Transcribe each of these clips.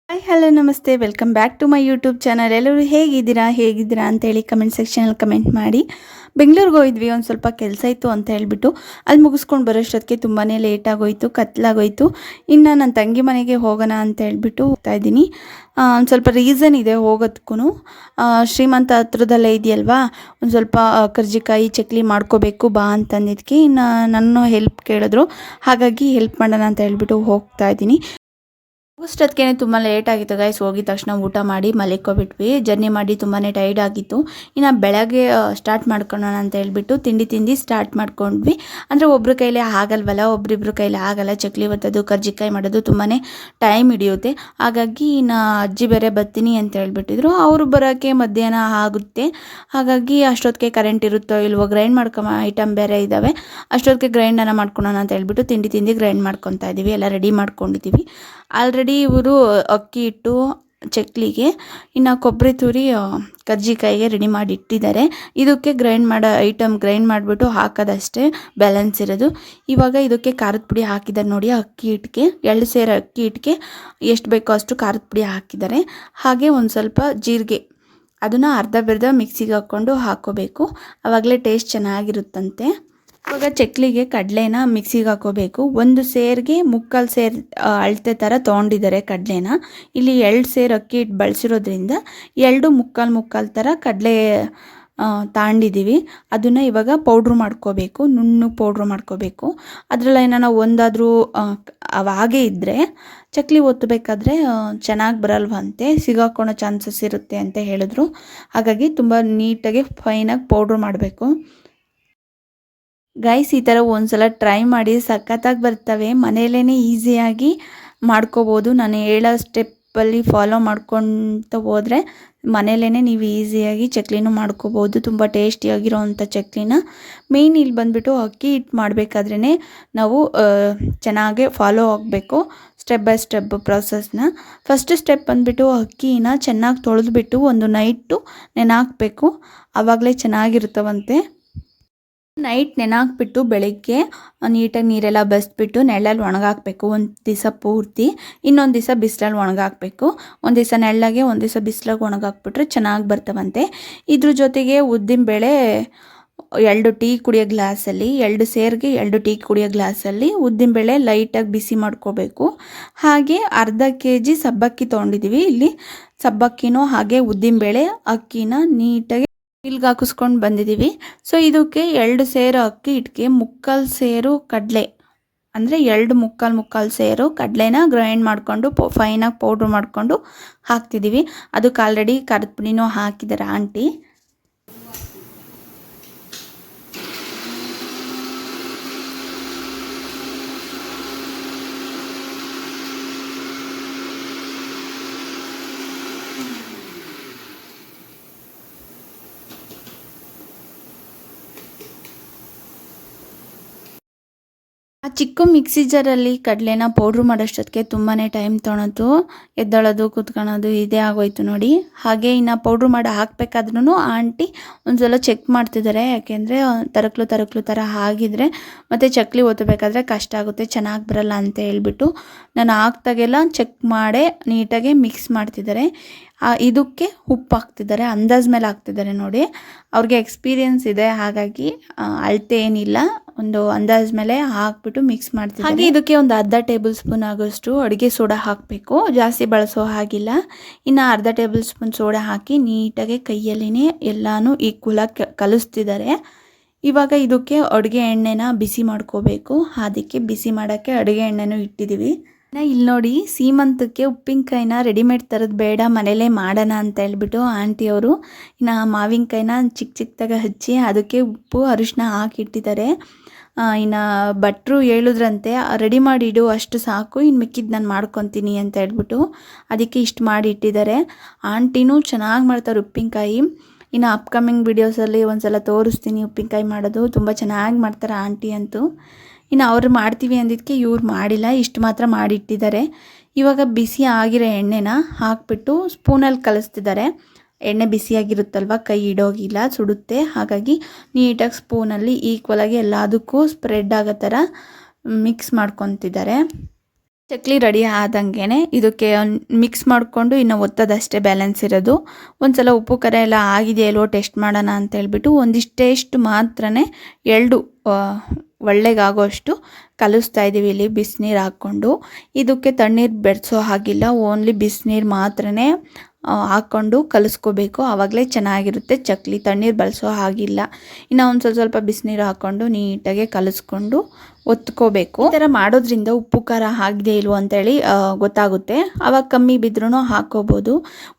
Hi hello ನಮಸ್ತೆ welcome back to my YouTube channel. ಎಲ್ಲರೂ ಹೇಗಿದ್ದೀರಾ ಅಂತೇಳಿ ಕಮೆಂಟ್ ಸೆಕ್ಷನಲ್ಲಿ ಕಮೆಂಟ್ ಮಾಡಿ. ಬೆಂಗಳೂರಿಗೆ ಹೋಗಿದ್ವಿ, ಒಂದು ಸ್ವಲ್ಪ ಕೆಲಸ ಇತ್ತು ಅಂತ ಹೇಳ್ಬಿಟ್ಟು ಅಲ್ಲಿ ಮುಗಿಸ್ಕೊಂಡು ಬರೋಷ್ಟೊತ್ತಿಗೆ ತುಂಬಾ ಲೇಟ್ ಆಗೋಯಿತು, ಕತ್ಲಾಗೋಯಿತು. ಇನ್ನು ನನ್ನ ತಂಗಿ ಮನೆಗೆ ಹೋಗೋಣ ಅಂತ ಹೇಳ್ಬಿಟ್ಟು ಹೋಗ್ತಾ ಇದ್ದೀನಿ. ಒಂದು ಸ್ವಲ್ಪ ರೀಸನ್ ಇದೆ ಹೋಗೋದಕ್ಕೂ. ಶ್ರೀಮಂತ ಹತ್ರದಲ್ಲೇ ಇದೆಯಲ್ವಾ, ಒಂದು ಸ್ವಲ್ಪ ಕರ್ಜಿಕಾಯಿ ಚಕ್ಲಿ ಮಾಡ್ಕೋಬೇಕು ಬಾ ಅಂತಂದಿದ್ದಕ್ಕೆ ಇನ್ನು ನನ್ನ ಹೆಲ್ಪ್ ಕೇಳಿದ್ರು, ಹಾಗಾಗಿ ಹೆಲ್ಪ್ ಮಾಡೋಣ ಅಂತ ಹೇಳ್ಬಿಟ್ಟು ಹೋಗ್ತಾ ಇದ್ದೀನಿ. ಅಷ್ಟೊತ್ತಿಗೆ ತುಂಬ ಲೇಟ್ ಆಗಿತ್ತು ಗೈಸ್. ಹೋಗಿದ ತಕ್ಷಣ ಊಟ ಮಾಡಿ ಮಲಿಕೋಬಿಟ್ವಿ. ಜರ್ನಿ ಮಾಡಿ ತುಂಬಾ ಟೈರ್ಡ್ ಆಗಿತ್ತು. ಇನ್ನು ಬೆಳಗ್ಗೆ ಸ್ಟಾರ್ಟ್ ಮಾಡ್ಕೊಳ್ಳೋಣ ಅಂತ ಹೇಳ್ಬಿಟ್ಟು ತಿಂಡಿ ಸ್ಟಾರ್ಟ್ ಮಾಡ್ಕೊಂಡ್ವಿ. ಅಂದರೆ ಒಬ್ಬರ ಕೈಲೇ ಆಗಲ್ವಲ್ಲ, ಒಬ್ರಿಬ್ರ ಕೈಲಿ ಆಗಲ್ಲ. ಚಕ್ಲಿ ಒತ್ತೋದು ಕರ್ಜಿಕಾಯಿ ಮಾಡೋದು ತುಂಬಾ ಟೈಮ್ ಹಿಡಿಯುತ್ತೆ. ಹಾಗಾಗಿ ಇನ್ನು ಅಜ್ಜಿ ಬೇರೆ ಬರ್ತೀನಿ ಅಂತ ಹೇಳ್ಬಿಟ್ಟಿದ್ರು. ಅವರು ಬರೋಕ್ಕೆ ಮಧ್ಯಾಹ್ನ ಆಗುತ್ತೆ. ಹಾಗಾಗಿ ಅಷ್ಟೊತ್ತಿಗೆ ಕರೆಂಟ್ ಇರುತ್ತೋ ಇಲ್ವೋ, ಗ್ರೈಂಡ್ ಐಟಮ್ ಬೇರೆ ಇದ್ದಾವೆ, ಅಷ್ಟೊತ್ತಿಗೆ ಗ್ರೈಂಡನ್ನು ಮಾಡ್ಕೊಳ್ಳೋಣ ಅಂತ ಹೇಳ್ಬಿಟ್ಟು ತಿಂಡಿ ಗ್ರೈಂಡ್ ಮಾಡ್ಕೊತಾ ಇದ್ದೀವಿ. ಎಲ್ಲ ರೆಡಿ ಮಾಡ್ಕೊಂಡಿದ್ದೀವಿ. ಆಲ್ರೆಡಿ ಇವರು ಅಕ್ಕಿ ಹಿಟ್ಟು ಚಕ್ಲಿಗೆ, ಇನ್ನು ಕೊಬ್ಬರಿ ತುರಿ ಕರ್ಜಿಕಾಯಿಗೆ ರೆಡಿ ಮಾಡಿ ಇಟ್ಟಿದ್ದಾರೆ. ಇದಕ್ಕೆ ಗ್ರೈಂಡ್ ಮಾಡಿಬಿಟ್ಟು ಹಾಕೋದಷ್ಟೇ ಬ್ಯಾಲೆನ್ಸ್ ಇರೋದು. ಇವಾಗ ಇದಕ್ಕೆ ಖಾರದ ಪುಡಿ ಹಾಕಿದ್ದಾರೆ ನೋಡಿ. ಅಕ್ಕಿ ಹಿಟ್ಟಿಗೆ 2 ಸೇರು ಅಕ್ಕಿ ಹಿಟ್ಟಿಗೆ ಎಷ್ಟು ಬೇಕೋ ಅಷ್ಟು ಖಾರದ ಪುಡಿ ಹಾಕಿದ್ದಾರೆ. ಹಾಗೆ ಒಂದು ಸ್ವಲ್ಪ ಜೀರಿಗೆ, ಅದನ್ನು ಅರ್ಧ ಮಿಕ್ಸಿಗೆ ಹಾಕ್ಕೋಬೇಕು. ಆವಾಗಲೇ ಟೇಸ್ಟ್ ಚೆನ್ನಾಗಿರುತ್ತಂತೆ. ಇವಾಗ ಚಕ್ಲಿಗೆ ಕಡಲೆನ ಮಿಕ್ಸಿಗೆ ಹಾಕೋಬೇಕು. 1 ಸೇರಿಗೆ 3/4 ಸೇರು ಅಳತೆ ಥರ ತೊಗೊಂಡಿದ್ದಾರೆ ಕಡಲೆನ. ಇಲ್ಲಿ 2 ಸೇರು ಅಕ್ಕಿ ಹಿಟ್ಟು ಬಳಸಿರೋದ್ರಿಂದ 2 3/4 ಥರ ಕಡಲೆ ತಗೊಂಡಿದ್ದೀವಿ. ಅದನ್ನು ಇವಾಗ ಪೌಡ್ರ್ ಮಾಡ್ಕೋಬೇಕು, ನುಣ್ಣಗೆ ಪೌಡ್ರ್ ಮಾಡ್ಕೋಬೇಕು. ಅದರಲ್ಲಿ ಏನಾನ ಒಂದಾದರೂ ಹಾಗೆ ಇದ್ದರೆ ಚಕ್ಲಿ ಒತ್ತಬೇಕಾದ್ರೆ ಚೆನ್ನಾಗಿ ಬರಲ್ವಂತೆ, ಸಿಗಾಕೊಳ್ಳೋ ಚಾನ್ಸಸ್ ಇರುತ್ತೆ ಅಂತ ಹೇಳಿದ್ರು. ಹಾಗಾಗಿ ತುಂಬ ನೀಟಾಗಿ ಫೈನಾಗಿ ಪೌಡ್ರ್ ಮಾಡಬೇಕು. ಗೈಸ್, ಈ ಥರ ಒಂದ್ಸಲ ಟ್ರೈ ಮಾಡಿ, ಸಖತ್ತಾಗಿ ಬರ್ತವೆ. ಮನೆಯಲ್ಲೇ ಈಸಿಯಾಗಿ ಮಾಡ್ಕೋಬೋದು. ನಾನು ಹೇಳೋ ಸ್ಟೆಪ್ಪಲ್ಲಿ ಫಾಲೋ ಮಾಡ್ಕೊತ ಹೋದರೆ ಮನೆಯಲ್ಲೇ ನೀವು ಈಸಿಯಾಗಿ ಚಕ್ಲಿನೂ ಮಾಡ್ಕೋಬೋದು. ತುಂಬ ಟೇಸ್ಟಿಯಾಗಿರೋವಂಥ ಚಕ್ಲಿನ. ಮೇಯ್ನ್ ಇಲ್ಲಿ ಬಂದುಬಿಟ್ಟು ಅಕ್ಕಿ ಹಿಟ್ಟು ಮಾಡಬೇಕಾದ್ರೇ ನಾವು ಚೆನ್ನಾಗೆ ಫಾಲೋ ಆಗಬೇಕು ಸ್ಟೆಪ್ ಬೈ ಸ್ಟೆಪ್ ಪ್ರಾಸೆಸ್ನ. ಫಸ್ಟ್ ಸ್ಟೆಪ್ ಬಂದುಬಿಟ್ಟು ಅಕ್ಕಿನ ಚೆನ್ನಾಗಿ ತೊಳೆದ್ಬಿಟ್ಟು ಒಂದು ನೈಟು ನೆನೆಹಾಕಬೇಕು. ಆವಾಗಲೇ ಚೆನ್ನಾಗಿರ್ತವಂತೆ. ನೈಟ್ ನೆನೆಹಾಕ್ಬಿಟ್ಟು ಬೆಳಗ್ಗೆ ನೀಟಾಗಿ ನೀರೆಲ್ಲ ಬಸಿಬಿಟ್ಟು ನೆರಳಲ್ಲಿ ಒಣಗಾಕಬೇಕು ಒಂದು ದಿವಸ ಪೂರ್ತಿ. ಇನ್ನೊಂದು ದಿವಸ ಬಿಸಿಲಲ್ಲಿ ಒಣಗಾಕಬೇಕು. ಒಂದು ದಿವಸ ನೆರಳಾಗೆ ಒಂದು ದಿವಸ ಬಿಸಿಲಾಗಿ ಒಣಗಾಕ್ಬಿಟ್ರೆ ಚೆನ್ನಾಗಿ ಬರ್ತವಂತೆ. ಇದ್ರ ಜೊತೆಗೆ ಉದ್ದಿನಬೇಳೆ 2 ಟೀ ಕುಡಿಯೋ ಗ್ಲಾಸಲ್ಲಿ, 2 ಸೇರಿಗೆ 2 ಟೀ ಕುಡಿಯೋ ಗ್ಲಾಸಲ್ಲಿ ಉದ್ದಿನಬೇಳೆ ಲೈಟಾಗಿ ಬಿಸಿ ಮಾಡ್ಕೋಬೇಕು. ಹಾಗೆ ಅರ್ಧ kg ಸಬ್ಬಕ್ಕಿ ತೊಗೊಂಡಿದ್ದೀವಿ. ಇಲ್ಲಿ ಸಬ್ಬಕ್ಕಿನೂ ಹಾಗೆ ಉದ್ದಿನಬೇಳೆ ಅಕ್ಕಿನ ನೀಟಾಗಿ ಇಲ್ಲಿಗೆ ಹಾಕಿಸ್ಕೊಂಡು ಬಂದಿದ್ದೀವಿ. ಸೊ ಇದಕ್ಕೆ 2 ಸೇರು ಅಕ್ಕಿ ಹಿಟ್ಟಿಗೆ 3/4 ಸೇರು ಕಡಲೆ, ಅಂದರೆ 2 3/4 ಸೇರು ಕಡಲೆನ ಗ್ರೈಂಡ್ ಮಾಡಿಕೊಂಡು ಫೈನಾಗಿ ಪೌಡ್ರ್ ಮಾಡಿಕೊಂಡು ಹಾಕ್ತಿದ್ದೀವಿ. ಅದಕ್ಕೆ ಆಲ್ರೆಡಿ ಖಾರದ ಪುಡಿನೂ ಹಾಕಿದ್ದಾರೆ ಆಂಟಿ. ಆ ಚಿಕ್ಕ ಮಿಕ್ಸಿ ಜಾರಲ್ಲಿ ಕಡಲೆನ ಪೌಡ್ರ್ ಮಾಡೋಷ್ಟೊತ್ತಿಗೆ ತುಂಬಾ ಟೈಮ್ ತೊಗೊಳೋದು, ಎದ್ದೇಳೋದು ಕೂತ್ಕೊಳ್ಳೋದು ಇದೇ ಆಗೋಯ್ತು ನೋಡಿ. ಹಾಗೆ ಇನ್ನು ಪೌಡ್ರ್ ಮಾಡಿ ಹಾಕಬೇಕಾದ್ರೂ ಆಂಟಿ ಒಂದ್ಸಲ ಚೆಕ್ ಮಾಡ್ತಿದ್ದಾರೆ. ಯಾಕೆಂದರೆ ತರಕ್ಲು ಥರ ಆಗಿದ್ರೆ ಮತ್ತು ಚಕ್ಲಿ ಒತ್ತಬೇಕಾದ್ರೆ ಕಷ್ಟ ಆಗುತ್ತೆ, ಚೆನ್ನಾಗಿ ಬರಲ್ಲ ಅಂತ ಹೇಳ್ಬಿಟ್ಟು ನಾನು ಹಾಕ್ದಾಗೆಲ್ಲ ಚೆಕ್ ಮಾಡೇ ನೀಟಾಗಿ ಮಿಕ್ಸ್ ಮಾಡ್ತಿದ್ದಾರೆ. ಇದಕ್ಕೆ ಉಪ್ಪು ಹಾಕ್ತಿದ್ದಾರೆ, ಅಂದಾಜು ಮೇಲೆ ಹಾಕ್ತಿದ್ದಾರೆ ನೋಡಿ. ಅವ್ರಿಗೆ ಎಕ್ಸ್ಪೀರಿಯೆನ್ಸ್ ಇದೆ, ಹಾಗಾಗಿ ಅಳತೆ ಏನಿಲ್ಲ, ಒಂದು ಅಂದಾಜು ಮೇಲೆ ಹಾಕ್ಬಿಟ್ಟು ಮಿಕ್ಸ್ ಮಾಡ್ತಿದ್ದಾರೆ. ಹಾಗೆ ಇದಕ್ಕೆ ಒಂದು ಅರ್ಧ ಟೇಬಲ್ ಸ್ಪೂನ್ ಆಗೋಷ್ಟು ಅಡುಗೆ ಸೋಡಾ ಹಾಕಬೇಕು, ಜಾಸ್ತಿ ಬಳಸೋ ಹಾಗಿಲ್ಲ. ಇನ್ನು ಅರ್ಧ ಟೇಬಲ್ ಸ್ಪೂನ್ ಸೋಡಾ ಹಾಕಿ ನೀಟಾಗಿ ಕೈಯಲ್ಲಿನೇ ಎಲ್ಲನೂ ಈಕ್ವಲಾಗಿ ಕಲಿಸ್ತಿದ್ದಾರೆ. ಇವಾಗ ಇದಕ್ಕೆ ಅಡುಗೆ ಎಣ್ಣೆನ ಬಿಸಿ ಮಾಡ್ಕೋಬೇಕು. ಅದಕ್ಕೆ ಬಿಸಿ ಮಾಡೋಕ್ಕೆ ಅಡುಗೆ ಎಣ್ಣೆನೂ ಇಟ್ಟಿದ್ದೀವಿ. ಇಲ್ಲಿ ನೋಡಿ, ಸೀಮಂತಕ್ಕೆ ಉಪ್ಪಿನಕಾಯಿನ ರೆಡಿಮೇಡ್ ತರೋದು ಬೇಡ, ಮನೇಲೇ ಮಾಡೋಣ ಅಂತ ಹೇಳ್ಬಿಟ್ಟು ಆಂಟಿಯವರು ಇನ್ನು ಮಾವಿನಕಾಯಿನ ಚಿಕ್ಕದಾಗಿ ಹಚ್ಚಿ ಅದಕ್ಕೆ ಉಪ್ಪು ಅರಿಶಿನ ಹಾಕಿಟ್ಟಿದ್ದಾರೆ. ಇನ್ನು ಭಟ್ರು ಹೇಳಿದ್ರಂತೆ ರೆಡಿ ಮಾಡಿ ಇಡು, ಅಷ್ಟು ಸಾಕು, ಇನ್ನು ಮಿಕ್ಕಿದ್ದು ನಾನು ಮಾಡ್ಕೊತೀನಿ ಅಂತ ಹೇಳ್ಬಿಟ್ಟು ಅದಕ್ಕೆ ಇಷ್ಟು ಮಾಡಿ ಇಟ್ಟಿದ್ದಾರೆ. ಆಂಟಿನೂ ಚೆನ್ನಾಗಿ ಮಾಡ್ತಾರೆ ಉಪ್ಪಿನಕಾಯಿ. ಇನ್ನು ಅಪ್ಕಮಿಂಗ್ ವಿಡಿಯೋಸಲ್ಲಿ ಒಂದ್ಸಲ ತೋರಿಸ್ತೀನಿ ಉಪ್ಪಿನಕಾಯಿ ಮಾಡೋದು. ತುಂಬ ಚೆನ್ನಾಗಿ ಮಾಡ್ತಾರೆ ಆಂಟಿ ಅಂತೂ. ಇನ್ನು ಅವ್ರು ಮಾಡ್ತೀವಿ ಅಂದಿದ್ದಕ್ಕೆ ಇವ್ರು ಮಾಡಿಲ್ಲ, ಇಷ್ಟು ಮಾತ್ರ ಮಾಡಿಟ್ಟಿದ್ದಾರೆ. ಇವಾಗ ಬಿಸಿ ಆಗಿರೋ ಎಣ್ಣೆನ ಹಾಕ್ಬಿಟ್ಟು ಸ್ಪೂನಲ್ಲಿ ಕಲಿಸ್ತಿದ್ದಾರೆ. ಎಣ್ಣೆ ಬಿಸಿಯಾಗಿರುತ್ತಲ್ವ, ಕೈ ಇಡೋಗಿಲ್ಲ, ಸುಡುತ್ತೆ. ಹಾಗಾಗಿ ನೀಟಾಗಿ ಸ್ಪೂನಲ್ಲಿ ಈಕ್ವಲಾಗಿ ಎಲ್ಲದಕ್ಕೂ ಸ್ಪ್ರೆಡ್ ಆಗೋ ಥರ ಮಿಕ್ಸ್ ಮಾಡ್ಕೊತಿದ್ದಾರೆ. ಚಕ್ಲಿ ರೆಡಿ ಆದಂಗೆ ಇದಕ್ಕೆ ಮಿಕ್ಸ್ ಮಾಡಿಕೊಂಡು ಇನ್ನು ಒತ್ತದಷ್ಟೇ ಬ್ಯಾಲೆನ್ಸ್ ಇರೋದು. ಒಂದು ಸಲ ಉಪ್ಪು ಖಾರ ಎಲ್ಲ ಆಗಿದೆಯೋ ಇಲ್ವೋ ಟೆಸ್ಟ್ ಮಾಡೋಣ ಅಂತ ಹೇಳ್ಬಿಟ್ಟು ಒಂದಿಷ್ಟೇಷ್ಟು ಮಾತ್ರನೇ ಎರಡು ಒಳ್ಳೆಗಾಗೋಷ್ಟು ಕಲಿಸ್ತಾ ಇದ್ದೀವಿ ಇಲ್ಲಿ ಬಿಸಿನೀರು ಹಾಕ್ಕೊಂಡು. ಇದಕ್ಕೆ ತಣ್ಣೀರು ಬೆರೆಸೋ ಹಾಗಿಲ್ಲ, ಓನ್ಲಿ ಬಿಸಿನೀರು ಮಾತ್ರನೇ ಹಾಕ್ಕೊಂಡು ಕಲಿಸ್ಕೋಬೇಕು, ಆವಾಗಲೇ ಚೆನ್ನಾಗಿರುತ್ತೆ ಚಕ್ಲಿ. ತಣ್ಣೀರು ಬಳಸೋ ಹಾಗಿಲ್ಲ. ಇನ್ನು ಒಂದು ಸ್ವಲ್ಪ ಬಿಸಿನೀರು ಹಾಕ್ಕೊಂಡು ನೀಟಾಗಿ ಕಲಿಸ್ಕೊಂಡು ಒತ್ಕೋಬೇಕು. ಈ ಥರ ಮಾಡೋದ್ರಿಂದ ಉಪ್ಪು ಖಾರ ಆಗಿದೆ ಇಲ್ವೋ ಅಂತೇಳಿ ಗೊತ್ತಾಗುತ್ತೆ. ಆವಾಗ ಕಮ್ಮಿ ಬಿದ್ರೂ ಹಾಕ್ಕೋಬೋದು.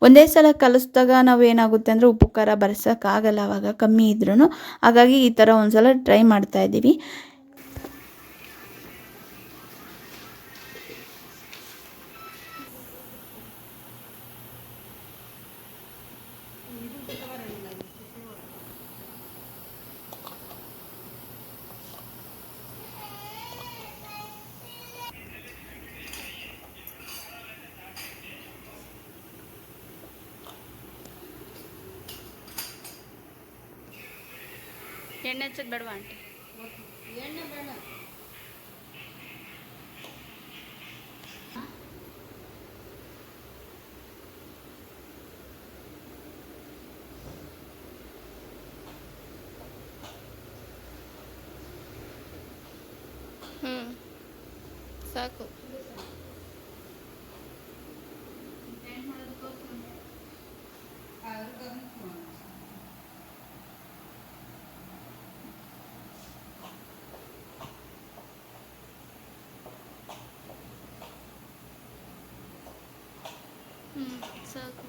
ಒಂದೇ ಸಲ ಕಲಿಸಿದಾಗ ನಾವು ಏನಾಗುತ್ತೆ ಅಂದರೆ ಉಪ್ಪು ಖಾರ ಬರ್ಸೋಕ್ಕಾಗಲ್ಲ ಆವಾಗ ಕಮ್ಮಿ ಇದ್ರೂ. ಹಾಗಾಗಿ ಈ ಥರ ಒಂದು ಸಲ ಟ್ರೈ ಮಾಡ್ತಾಯಿದ್ದೀವಿ. ಎಣ್ಣೆ ಹಚ್ಚೋದು ಬೇಡವಾ ಆಂಟಿ? ಎಣ್ಣೆ ಬೇಡ. ಸಾಕು. ಸಾಕು.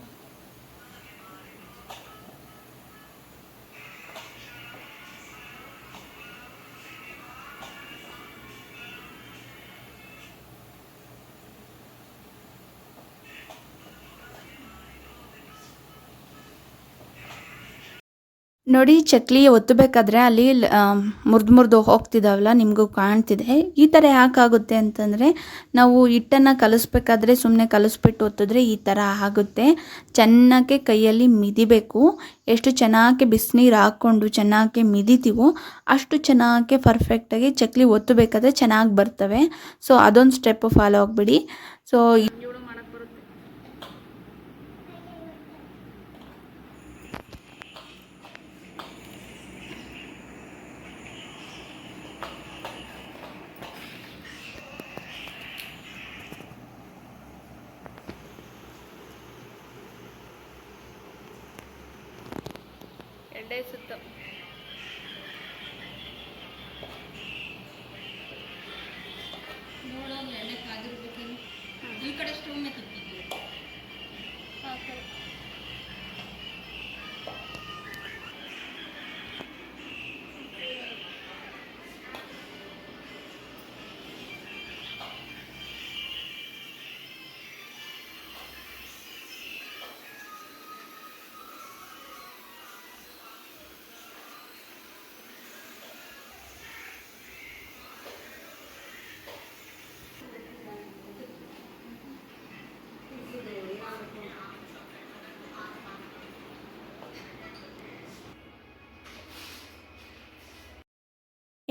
ನೋಡಿ ಚಕ್ಲಿ ಒತ್ತಬೇಕಾದ್ರೆ ಅಲ್ಲಿ ಮುರಿದು ಹೋಗ್ತಿದ್ದಾವಲ್ಲ, ನಿಮಗೂ ಕಾಣ್ತಿದೆ. ಈ ಥರ ಯಾಕಾಗುತ್ತೆ ಅಂತಂದರೆ ನಾವು ಹಿಟ್ಟನ್ನು ಕಲಿಸ್ಬೇಕಾದ್ರೆ ಸುಮ್ಮನೆ ಕಲಿಸ್ಬಿಟ್ಟು ಒತ್ತಿದ್ರೆ ಈ ಥರ ಆಗುತ್ತೆ. ಚೆನ್ನಾಗಿ ಕೈಯಲ್ಲಿ ಮಿದಿಬೇಕು. ಎಷ್ಟು ಚೆನ್ನಾಗಿ ಬಿಸಿನೀರು ಹಾಕ್ಕೊಂಡು ಚೆನ್ನಾಗಿ ಮಿದಿತೀವೋ ಅಷ್ಟು ಚೆನ್ನಾಗಿ ಪರ್ಫೆಕ್ಟಾಗಿ ಚಕ್ಲಿ ಒತ್ತಬೇಕಾದ್ರೆ ಚೆನ್ನಾಗಿ ಬರ್ತವೆ. ಸೊ ಅದೊಂದು ಸ್ಟೆಪ್ ಫಾಲೋ ಆಗಿಬಿಡಿ. ಸೊ ಎಡ್ಡೆ ಸುತ್ತ ನೋಡೋಣ ಎಣ್ಣೆ ಕಾದಿರ್ಬೇಕೇನು. ಈ ಕಡೆ ಸ್ಟೂಮೆ ತಿಕ್ಕಿದ್ವಿ.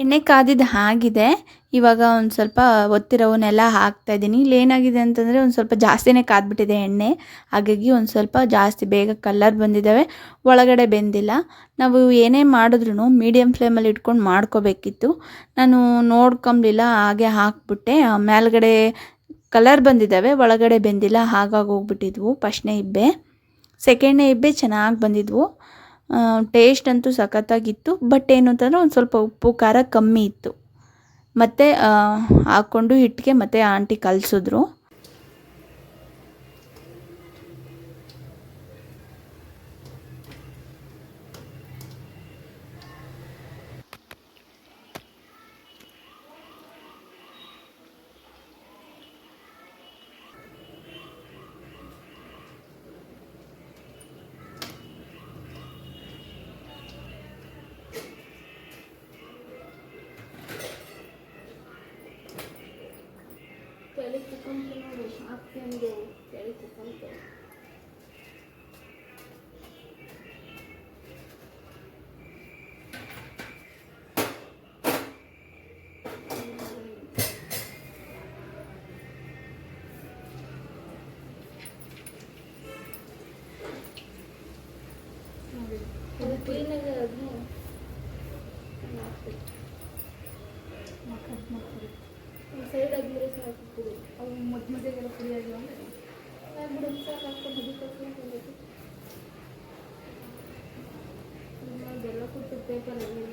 ಎಣ್ಣೆ ಕಾದಿದ್ದು ಆಗಿದೆ. ಇವಾಗ ಒಂದು ಸ್ವಲ್ಪ ಒತ್ತಿರೋವನ್ನೆಲ್ಲ ಹಾಕ್ತಾಯಿದ್ದೀನಿ. ಇಲ್ಲಿ ಏನಾಗಿದೆ ಅಂತಂದರೆ ಒಂದು ಸ್ವಲ್ಪ ಜಾಸ್ತಿನೇ ಕಾದ್ಬಿಟ್ಟಿದೆ ಎಣ್ಣೆ. ಹಾಗಾಗಿ ಒಂದು ಸ್ವಲ್ಪ ಜಾಸ್ತಿ ಬೇಗ ಕಲರ್ ಬಂದಿದ್ದಾವೆ, ಒಳಗಡೆ ಬೆಂದಿಲ್ಲ. ನಾವು ಏನೇ ಮಾಡಿದ್ರೂ ಮೀಡಿಯಮ್ ಫ್ಲೇಮಲ್ಲಿ ಇಟ್ಕೊಂಡು ಮಾಡ್ಕೋಬೇಕಿತ್ತು. ನಾನು ನೋಡ್ಕೊಂಬಿಲ್ಲ, ಹಾಗೆ ಹಾಕ್ಬಿಟ್ಟೆ. ಮೇಲ್ಗಡೆ ಕಲರ್ ಬಂದಿದ್ದಾವೆ, ಒಳಗಡೆ ಬೆಂದಿಲ್ಲ. ಹಾಗಾಗಿ ಹೋಗ್ಬಿಟ್ಟಿದ್ವು ಫಸ್ಟ್ನೇ ಇಬ್ಬೆ. ಸೆಕೆಂಡ್ನೇ ಇಬ್ಬೆ ಚೆನ್ನಾಗಿ ಬಂದಿದ್ವು. ಟೇಸ್ಟ್ ಅಂತೂ ಸಖತ್ತಾಗಿತ್ತು. ಬಟ್ ಏನು ಅಂತಂದರೆ ಒಂದು ಸ್ವಲ್ಪ ಉಪ್ಪು ಖಾರ ಕಮ್ಮಿ ಇತ್ತು. ಮತ್ತು ಹಾಕ್ಕೊಂಡು ಹಿಟ್ಟಿಗೆ ಮತ್ತು ಆಂಟಿ ಕಲಿಸಿದ್ರು. ಸೈಡ್ ಆದ್ಮೇಲೆ ಸಾಕು ಅವು ಮಧ್ಯೆಲ್ಲ ಪುಡಿ ಆಗಿಲ್ಲ ಬಿಡು ಸಾಕು ಹಾಕ್ಕೊಂಡು ಮದುವೆ ಬೆಲ್ಲ ಕೊಟ್ಟು ಪೇಪರ್ ಎಲ್ಲ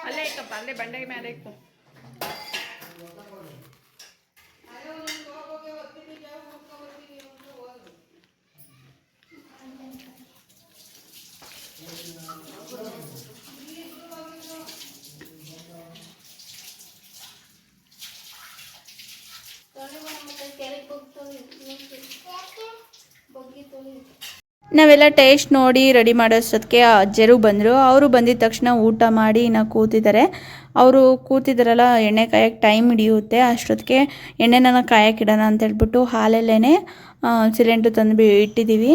ಅಲ್ಲೇ ಇಕ್ಕಪ್ಪ ಅಲ್ಲೇ ಬಂಡೆಗೆ ಮೇಲೆ ಇಕ್ಕು ನಾವೆಲ್ಲ ಟೇಸ್ಟ್ ನೋಡಿ ರೆಡಿ ಮಾಡೋಷ್ಟೊತ್ತಿಗೆ ಅಜ್ಜರು ಬಂದರು. ಅವರು ಬಂದಿದ ತಕ್ಷಣ ಊಟ ಮಾಡಿ ಇನ್ನು ಕೂತಿದ್ದಾರೆ. ಅವರು ಕೂತಿದ್ದಾರಲ್ಲ, ಎಣ್ಣೆ ಕಾಯಕ್ಕೆ ಟೈಮ್ ಹಿಡಿಯುತ್ತೆ. ಅಷ್ಟೊತ್ತಿಗೆ ಎಣ್ಣೆನ ಕಾಯಕ್ಕಿಡೋಣ ಅಂತ ಹೇಳ್ಬಿಟ್ಟು ಹಾಲಲ್ಲೇ ಸಿಲಿಂಡ್ರ್ ತಂದು ಇಟ್ಟಿದ್ದೀವಿ.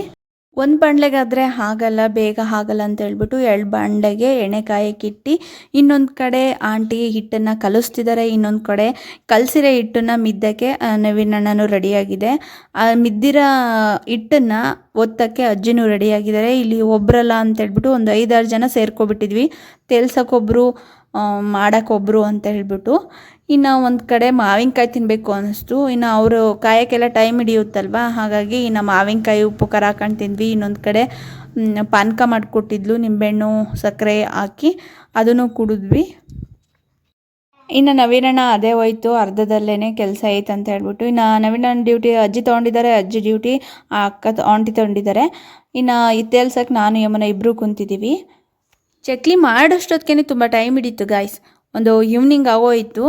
ಒಂದು ಬಾಣಲೆಗಾದರೆ ಆಗಲ್ಲ, ಬೇಗ ಆಗಲ್ಲ ಅಂತ ಹೇಳ್ಬಿಟ್ಟು 2 ಬಾಣಲೆಗೆ ಎಣ್ಣೆ ಕಾಯಕ್ಕಿಟ್ಟು ಇನ್ನೊಂದು ಕಡೆ ಆಂಟಿ ಹಿಟ್ಟನ್ನು ಕಲಿಸ್ತಿದ್ದಾರೆ. ಇನ್ನೊಂದು ಕಡೆ ಕಲಸಿರೋ ಹಿಟ್ಟನ್ನು ಮಿದ್ದಕ್ಕೆ ನವೀನಣ್ಣನೂ ರೆಡಿಯಾಗಿದೆ. ಮಿದ್ದಿರೋ ಹಿಟ್ಟನ್ನು ಒತ್ತಕ್ಕೆ ಅಜ್ಜಿನೂ ರೆಡಿಯಾಗಿದ್ದಾರೆ. ಇಲ್ಲಿ ಒಬ್ಬರಲ್ಲ ಅಂತ ಹೇಳ್ಬಿಟ್ಟು ಒಂದು 5-6 ಜನ ಸೇರ್ಕೊಬಿಟ್ಟಿದ್ವಿ. ತೇಲ್ಸೋಕೊಬ್ಬರು, ಮಾಡೋಕ್ಕೊಬ್ಬರು ಅಂತ ಹೇಳ್ಬಿಟ್ಟು. ಇನ್ನು ಒಂದು ಕಡೆ ಮಾವಿನಕಾಯಿ ತಿನ್ನಬೇಕು ಅನ್ನಿಸ್ತು. ಇನ್ನು ಅವರು ಕಾಯಕ್ಕೆಲ್ಲ ಟೈಮ್ ಹಿಡಿಯುತ್ತಲ್ವ, ಹಾಗಾಗಿ ಇನ್ನು ಮಾವಿನಕಾಯಿ ಉಪ್ಪು ಖಾರ ಹಾಕೊಂಡು ತಿಂದ್ವಿ. ಇನ್ನೊಂದು ಕಡೆ ಪಾನಕ ಮಾಡಿಕೊಟ್ಟಿದ್ಲು, ನಿಂಬೆಹಣ್ಣು ಸಕ್ಕರೆ ಹಾಕಿ ಅದನ್ನು ಕುಡಿದ್ವಿ. ಇನ್ನು ನವೀನಣ್ಣ ಅದೇ ಹೋಯ್ತು, ಅರ್ಧದಲ್ಲೇ ಕೆಲಸ ಐತೆ ಅಂತ ಹೇಳ್ಬಿಟ್ಟು. ಇನ್ನು ನವೀನಣ್ಣ ಡ್ಯೂಟಿ ಅಜ್ಜಿ ತೊಗೊಂಡಿದ್ದಾರೆ, ಅಜ್ಜಿ ಡ್ಯೂಟಿ ಆಂಟಿ ತೊಗೊಂಡಿದ್ದಾರೆ. ಇನ್ನು ತೇಲ್ಸಕ್ಕೆ ನಾನು ಯಮುನ ಇಬ್ಬರು ಕುಂತಿದ್ದೀವಿ. ಚಕ್ಲಿ ಮಾಡೋಷ್ಟೊತ್ತಿಗೆ ತುಂಬ ಟೈಮ್ ಹಿಡೀತು ಗಾಯ್ಸ್. ಒಂದು ಈವ್ನಿಂಗ್ ಆಗೋಯಿತು.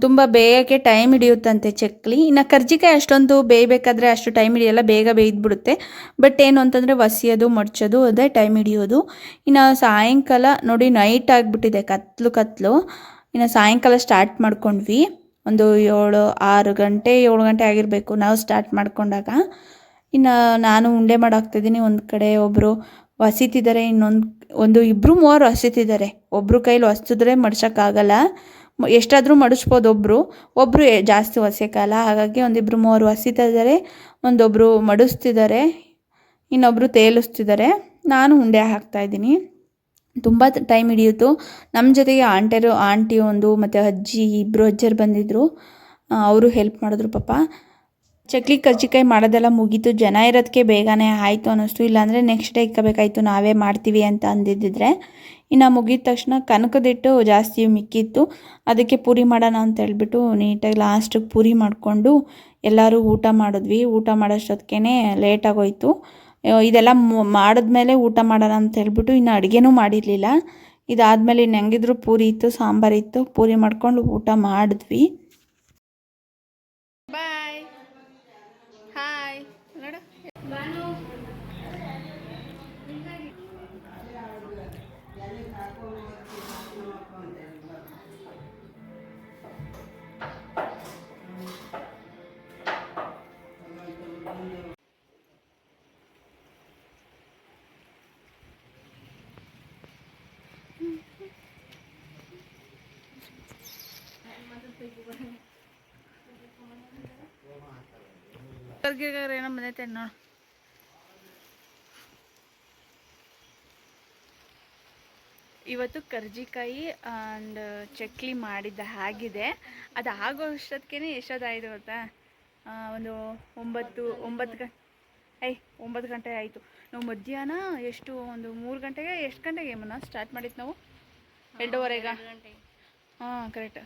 ತುಂಬ ಬೇಯಕ್ಕೆ ಟೈಮ್ ಹಿಡಿಯುತ್ತಂತೆ ಚಕ್ಲಿ. ಇನ್ನು ಕರ್ಜಿಕಾಯಿ ಅಷ್ಟೊಂದು ಬೇಯಬೇಕಾದ್ರೆ ಅಷ್ಟು ಟೈಮ್ ಹಿಡಿಯಲ್ಲ, ಬೇಗ ಬೇಯ್ದುಬಿಡುತ್ತೆ. ಬಟ್ ಏನು ಅಂತಂದರೆ ಒಸಿಯೋದು ಮಡ್ಚೋದು ಅದೇ ಟೈಮ್ ಹಿಡಿಯೋದು. ಇನ್ನು ಸಾಯಂಕಾಲ ನೋಡಿ ನೈಟ್ ಆಗಿಬಿಟ್ಟಿದೆ, ಕತ್ಲು. ಇನ್ನು ಸಾಯಂಕಾಲ ಸ್ಟಾರ್ಟ್ ಮಾಡ್ಕೊಂಡ್ವಿ. ಒಂದು 7 ಗಂಟೆ ಆಗಿರಬೇಕು ನಾವು ಸ್ಟಾರ್ಟ್ ಮಾಡ್ಕೊಂಡಾಗ. ಇನ್ನು ನಾನು ಉಂಡೆ ಮಾಡಾಕ್ತಿದ್ದೀನಿ. ಒಂದು ಕಡೆ ಒಬ್ಬರು ಹೊಸಿತಿದ್ದಾರೆ, ಒಂದು 2-3 ಹೊಸಿತಿದ್ದಾರೆ. ಒಬ್ಬರು ಕೈಲಿ ಹೊಸಿದ್ರೆ ಮಡ್ಸೋಕ್ಕಾಗಲ್ಲ, ಎಷ್ಟಾದರೂ ಮಡಿಸ್ಬೋದು. ಒಬ್ಬರು ಜಾಸ್ತಿ ಹೊಸೆಯಕ್ಕಲ್ಲ, ಹಾಗಾಗಿ 1-2-3 ಹೊಸಿತಾ ಇದ್ದಾರೆ. ಒಂದೊಬ್ಬರು ಮಡಿಸ್ತಿದ್ದಾರೆ, ಇನ್ನೊಬ್ಬರು ತೇಲಿಸ್ತಿದ್ದಾರೆ. ನಾನು ಉಂಡೆ ಹಾಕ್ತಾಯಿದ್ದೀನಿ. ತುಂಬ ಟೈಮ್ ಹಿಡಿಯಿತು. ನಮ್ಮ ಜೊತೆಗೆ ಆಂಟಿ ಒಂದು ಮತ್ತು ಅಜ್ಜಿ, 2 ಅಜ್ಜರು ಬಂದಿದ್ದರು. ಅವರು ಹೆಲ್ಪ್ ಮಾಡಿದ್ರು ಪಾಪ. ಚಕ್ಲಿ ಕರ್ಜಿಕಾಯಿ ಮಾಡೋದೆಲ್ಲ ಮುಗೀತು. ಜನ ಇರೋದಕ್ಕೆ ಬೇಗನೆ ಆಯಿತು ಅನ್ನಿಸ್ತು. ಇಲ್ಲಾಂದರೆ ನೆಕ್ಸ್ಟ್ ಡೇ ಇಕ್ಕಬೇಕಾಯ್ತು, ನಾವೇ ಮಾಡ್ತೀವಿ ಅಂತ ಅಂದಿದ್ದಿದ್ರೆ. ಇನ್ನು ಮುಗಿದ ತಕ್ಷಣ ಕನಕದಿಟ್ಟು ಜಾಸ್ತಿ ಮಿಕ್ಕಿತ್ತು, ಅದಕ್ಕೆ ಪೂರಿ ಮಾಡೋಣ ಅಂತ ಹೇಳ್ಬಿಟ್ಟು ನೀಟಾಗಿ ಲಾಸ್ಟಿಗೆ ಪೂರಿ ಮಾಡಿಕೊಂಡು ಎಲ್ಲರೂ ಊಟ ಮಾಡಿದ್ವಿ. ಊಟ ಮಾಡೋಷ್ಟೊತ್ತಿಗೆ ಲೇಟಾಗೋಯ್ತು. ಇದೆಲ್ಲ ಮಾಡಿದ್ಮೇಲೆ ಊಟ ಮಾಡೋಣ ಅಂತ ಹೇಳ್ಬಿಟ್ಟು ಇನ್ನು ಅಡುಗೆನೂ ಮಾಡಿರಲಿಲ್ಲ. ಇದಾದಮೇಲೆ ಇನ್ನು ಹೆಂಗಿದ್ರು ಪೂರಿ ಇತ್ತು, ಸಾಂಬಾರಿತ್ತು, ಪೂರಿ ಮಾಡ್ಕೊಂಡು ಊಟ ಮಾಡಿದ್ವಿ. ಬಾಯ್ ಹಾಯ್ ನೋಡು. ಏನೋ ಬಂದೈತೆ ನೋಡು. ಇವತ್ತು ಕರ್ಜಿಕಾಯಿ ಆ್ಯಂಡ್ ಚಕ್ಲಿ ಮಾಡಿದ್ದ ಆಗಿದೆ. ಅದು ಆಗೋ ಅಷ್ಟೊತ್ತಿಗೆ ಎಷ್ಟೊತ್ತಾಯಿತು ಗೊತ್ತಾ? ಒಂದು 9 ಗಂಟೆ ಆಯಿತು. ನಾವು ಮಧ್ಯಾಹ್ನ ಎಷ್ಟು ಒಂದು 3 ಗಂಟೆಗೆ ಎಷ್ಟು ಗಂಟೆಗೆ ಏಮನ್ನ ಸ್ಟಾರ್ಟ್ ಮಾಡಿದ್ದು ನಾವು 2:30 ಹಾಂ ಕರೆಕ್ಟ್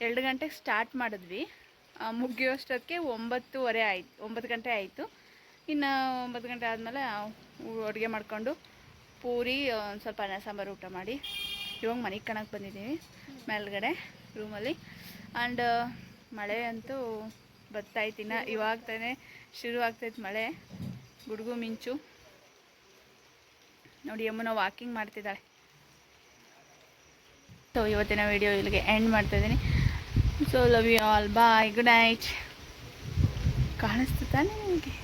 2 ಗಂಟೆಗೆ ಸ್ಟಾರ್ಟ್ ಮಾಡಿದ್ವಿ. ಮುಗಿಯೋಷ್ಟೊತ್ತಿಗೆ 9:30 ಆಯಿತು, 9 ಗಂಟೆ ಆಯಿತು. ಇನ್ನು 9 ಗಂಟೆ ಆದಮೇಲೆ ಅಡುಗೆ ಮಾಡಿಕೊಂಡು ಪೂರಿ ಒಂದು ಸ್ವಲ್ಪ ಅನ್ನ ಸಾಂಬಾರು ಊಟ ಮಾಡಿ ಇವಾಗ ಮನೆಗೆ ಕಣಕ್ಕೆ ಬಂದಿದ್ದೀವಿ ಮೇಲ್ಗಡೆ ರೂಮಲ್ಲಿ. ಆ್ಯಂಡ್ ಮಳೆ ಅಂತೂ ಬರ್ತಾಯಿತ್ತು, ಇವಾಗ ತಾನೇ ಶುರು ಆಗ್ತೈತೆ ಮಳೆ, ಗುಡುಗು ಮಿಂಚು. ನೋಡಿ ಯಮುನಾ ವಾಕಿಂಗ್ ಮಾಡ್ತಿದ್ದಾಳೆ. ಸೊ ಇವತ್ತಿನ ವಿಡಿಯೋ ಇಲ್ಲಿಗೆ ಎಂಡ್ ಮಾಡ್ತಾಯಿದ್ದೀನಿ. So love you all, bye, good night. ಕಾಣಿಸ್ತು ತಾನೇ ನಿಮಗೆ?